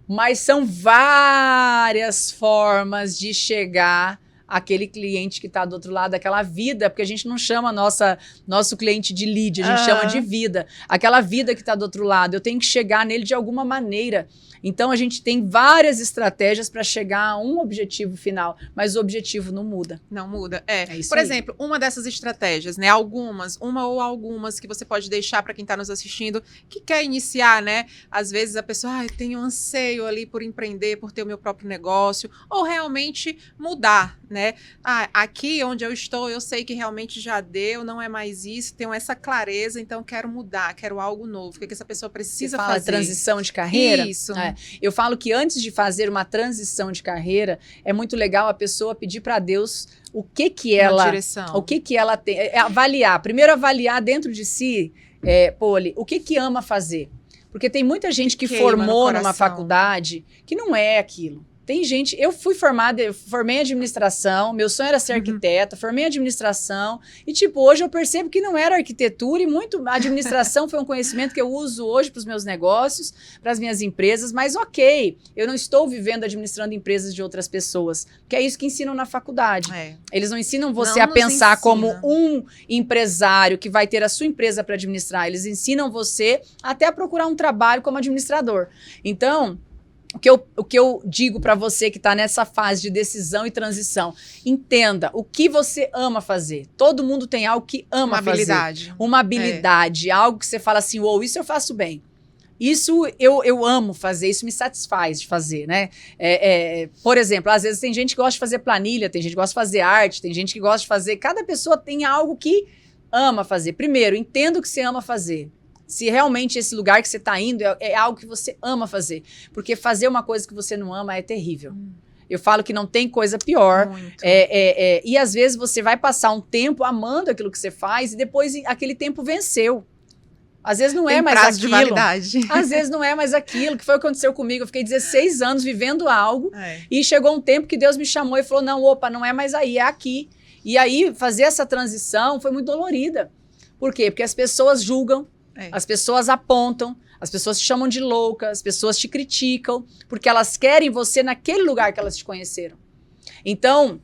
Mas são várias formas de chegar aquele cliente que está do outro lado, aquela vida, porque a gente não chama nosso cliente de lead, a gente chama de vida. Aquela vida que está do outro lado, eu tenho que chegar nele de alguma maneira. Então, a gente tem várias estratégias para chegar a um objetivo final, mas o objetivo não muda. Não muda. Isso Por aí. exemplo, uma dessas estratégias, né? Uma ou algumas que você pode deixar para quem está nos assistindo, que quer iniciar, né? Às vezes a pessoa, eu tenho anseio ali por empreender, por ter o meu próprio negócio, ou realmente mudar, né? Aqui onde eu estou, eu sei que realmente já deu, não é mais isso, tenho essa clareza, então quero mudar, quero algo novo. O que essa pessoa precisa Você fala fazer? transição de carreira? Isso. Eu falo que antes de fazer uma transição de carreira, é muito legal a pessoa pedir para Deus o que ela tem, avaliar. Primeiro avaliar dentro de si, Poli, o que ama fazer. Porque tem muita gente que formou numa faculdade que não é aquilo. Tem gente, eu formei em administração, meu sonho era ser arquiteta, formei em administração, e tipo, hoje eu percebo que não era arquitetura e a administração foi um conhecimento que eu uso hoje para os meus negócios, para as minhas empresas, mas ok, eu não estou administrando empresas de outras pessoas, que é isso que ensinam na faculdade. Eles não ensinam você a pensar como um empresário que vai ter a sua empresa para administrar, eles ensinam você até a procurar um trabalho como administrador. Então, o que eu digo para você que está nessa fase de decisão e transição, entenda o que você ama fazer. Todo mundo tem algo que ama fazer. Uma habilidade, algo que você fala assim, isso eu faço bem. Isso eu amo fazer, isso me satisfaz de fazer, né? Por exemplo, às vezes tem gente que gosta de fazer planilha, tem gente que gosta de fazer arte, tem gente que gosta de fazer... Cada pessoa tem algo que ama fazer. Primeiro, entenda o que você ama fazer. Se realmente esse lugar que você está indo é algo que você ama fazer. Porque fazer uma coisa que você não ama é terrível. Eu falo que não tem coisa pior. E às vezes você vai passar um tempo amando aquilo que você faz e depois aquele tempo venceu. Às vezes não é mais aquilo. De validade. Às vezes não é mais aquilo, que foi o que aconteceu comigo. Eu fiquei 16 anos vivendo algo e chegou um tempo que Deus me chamou e falou, não é mais aí, é aqui. E aí fazer essa transição foi muito dolorida. Por quê? Porque as pessoas julgam, as pessoas apontam, as pessoas te chamam de louca, as pessoas te criticam, porque elas querem você naquele lugar que elas te conheceram. Então,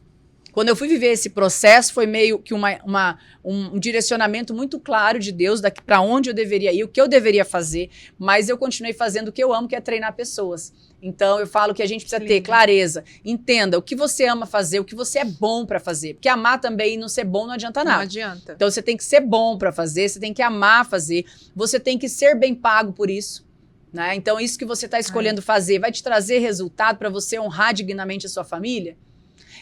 quando eu fui viver esse processo, foi meio que um direcionamento muito claro de Deus daqui para onde eu deveria ir, o que eu deveria fazer, mas eu continuei fazendo o que eu amo, que é treinar pessoas. Então, eu falo que a gente precisa ter clareza. Entenda o que você ama fazer, o que você é bom para fazer. Porque amar também e não ser bom não adianta nada. Não adianta. Então, você tem que ser bom para fazer, você tem que amar fazer, você tem que ser bem pago por isso. Né? Então, isso que você está escolhendo fazer vai te trazer resultado para você honrar dignamente a sua família?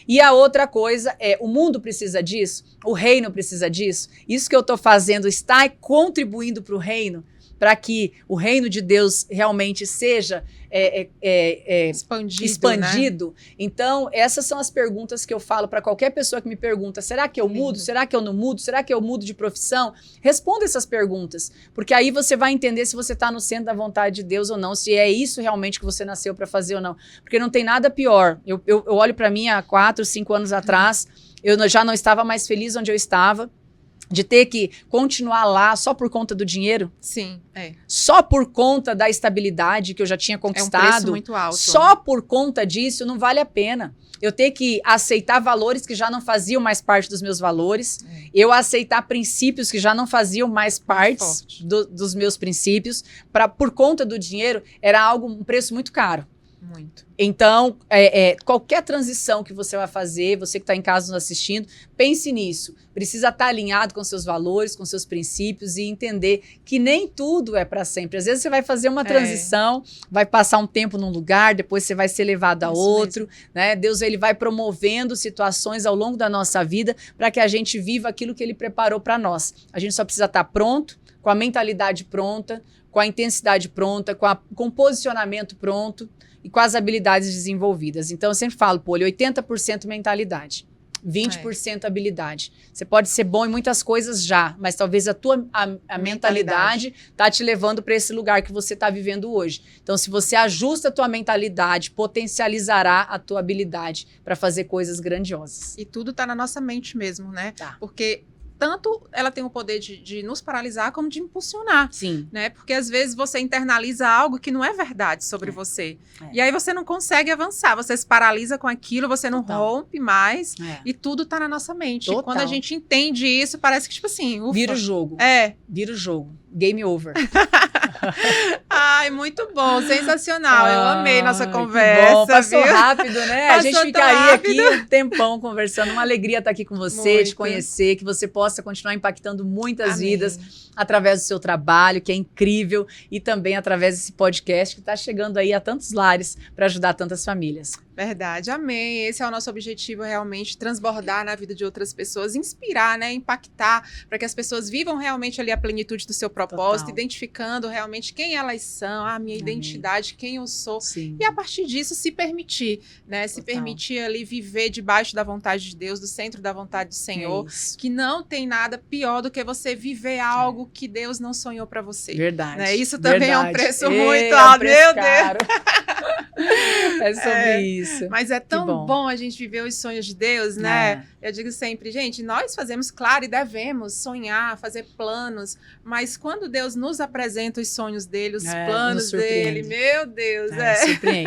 E a outra coisa o mundo precisa disso, o reino precisa disso. Isso que eu estou fazendo está contribuindo para o reino, para que o reino de Deus realmente seja expandido. Né? Então, essas são as perguntas que eu falo para qualquer pessoa que me pergunta, será que eu mudo? Será que eu não mudo? Será que eu mudo de profissão? Responda essas perguntas, porque aí você vai entender se você está no centro da vontade de Deus ou não, se é isso realmente que você nasceu para fazer ou não. Porque não tem nada pior. Eu olho para mim há 4, 5 anos atrás, eu já não estava mais feliz onde eu estava, de ter que continuar lá só por conta do dinheiro? Sim, Só por conta da estabilidade que eu já tinha conquistado? É um preço muito alto. Só por conta disso não vale a pena. Eu ter que aceitar valores que já não faziam mais parte dos meus valores. Eu aceitar princípios que já não faziam mais parte dos meus princípios. Por conta do dinheiro, era um preço muito caro. Muito. Então, qualquer transição que você vai fazer, você que está em casa nos assistindo, pense nisso. Precisa estar alinhado com seus valores, com seus princípios e entender que nem tudo é para sempre. Às vezes você vai fazer uma transição, vai passar um tempo num lugar, depois você vai ser levado a outro. Né? Deus ele vai promovendo situações ao longo da nossa vida para que a gente viva aquilo que ele preparou para nós. A gente só precisa estar pronto, com a mentalidade pronta, com a intensidade pronta, com o posicionamento pronto e com as habilidades desenvolvidas. Então, eu sempre falo, Poli, 80% mentalidade, 20% habilidade. Você pode ser bom em muitas coisas já, mas talvez a mentalidade está te levando para esse lugar que você está vivendo hoje. Então, se você ajusta a tua mentalidade, potencializará a tua habilidade para fazer coisas grandiosas. E tudo está na nossa mente mesmo, né? Tá. Porque tanto ela tem o poder de nos paralisar como de impulsionar. Sim. Né? Porque às vezes você internaliza algo que não é verdade sobre você. E aí você não consegue avançar, você se paralisa com aquilo, você não rompe mais e tudo tá na nossa mente. E quando a gente entende isso, parece que tipo assim, ufa. Vira o jogo. Vira o jogo. Game over. Ai, muito bom, sensacional. Eu amei nossa conversa. Bom. Passou rápido, né? Passou a gente ficaria aqui um tempão conversando. Uma alegria estar aqui com você, te conhecer, que você possa continuar impactando muitas vidas através do seu trabalho, que é incrível, e também através desse podcast que está chegando aí a tantos lares para ajudar tantas famílias. Verdade, amém. Esse é o nosso objetivo, realmente, transbordar na vida de outras pessoas, inspirar, né, impactar, para que as pessoas vivam realmente ali a plenitude do seu propósito, identificando realmente quem elas são, a minha identidade, quem eu sou. Sim. E a partir disso se permitir, né, se permitir ali viver debaixo da vontade de Deus, do centro da vontade do Senhor, que não tem nada pior do que você viver algo que Deus não sonhou para você. Verdade. Né? Isso também é um preço muito alto, meu Deus. É sobre isso. Mas é tão bom a gente viver os sonhos de Deus, né? Eu digo sempre, gente, nós fazemos, claro, e devemos sonhar, fazer planos, mas quando Deus nos apresenta os sonhos dele, os planos dele, meu Deus,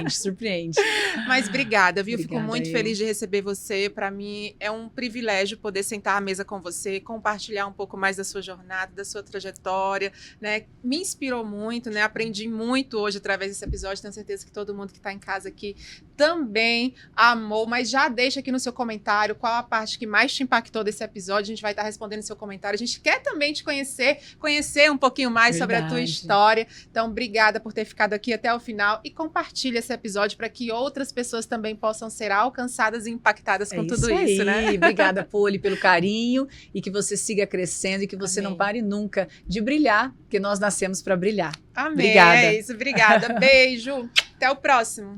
Surpreende. Mas obrigada, viu? Fico muito feliz de receber você. Para mim é um privilégio poder sentar à mesa com você, compartilhar um pouco mais da sua jornada, da sua trajetória, né? Me inspirou muito, né? Aprendi muito hoje através desse episódio. Tenho certeza que todo mundo que está em casa aqui também amou, mas já deixa aqui no seu comentário qual a parte que mais te impactou desse episódio. A gente vai estar respondendo seu comentário. A gente quer também te conhecer um pouquinho mais sobre a tua história. Então, obrigada por ter ficado aqui até o final e compartilha esse episódio para que outras pessoas também possam ser alcançadas e impactadas com tudo isso, né? Obrigada, Poli, pelo carinho e que você siga crescendo e que você não pare nunca de brilhar, porque nós nascemos para brilhar. Amém. Obrigada. É isso, obrigada. Beijo. Até o próximo.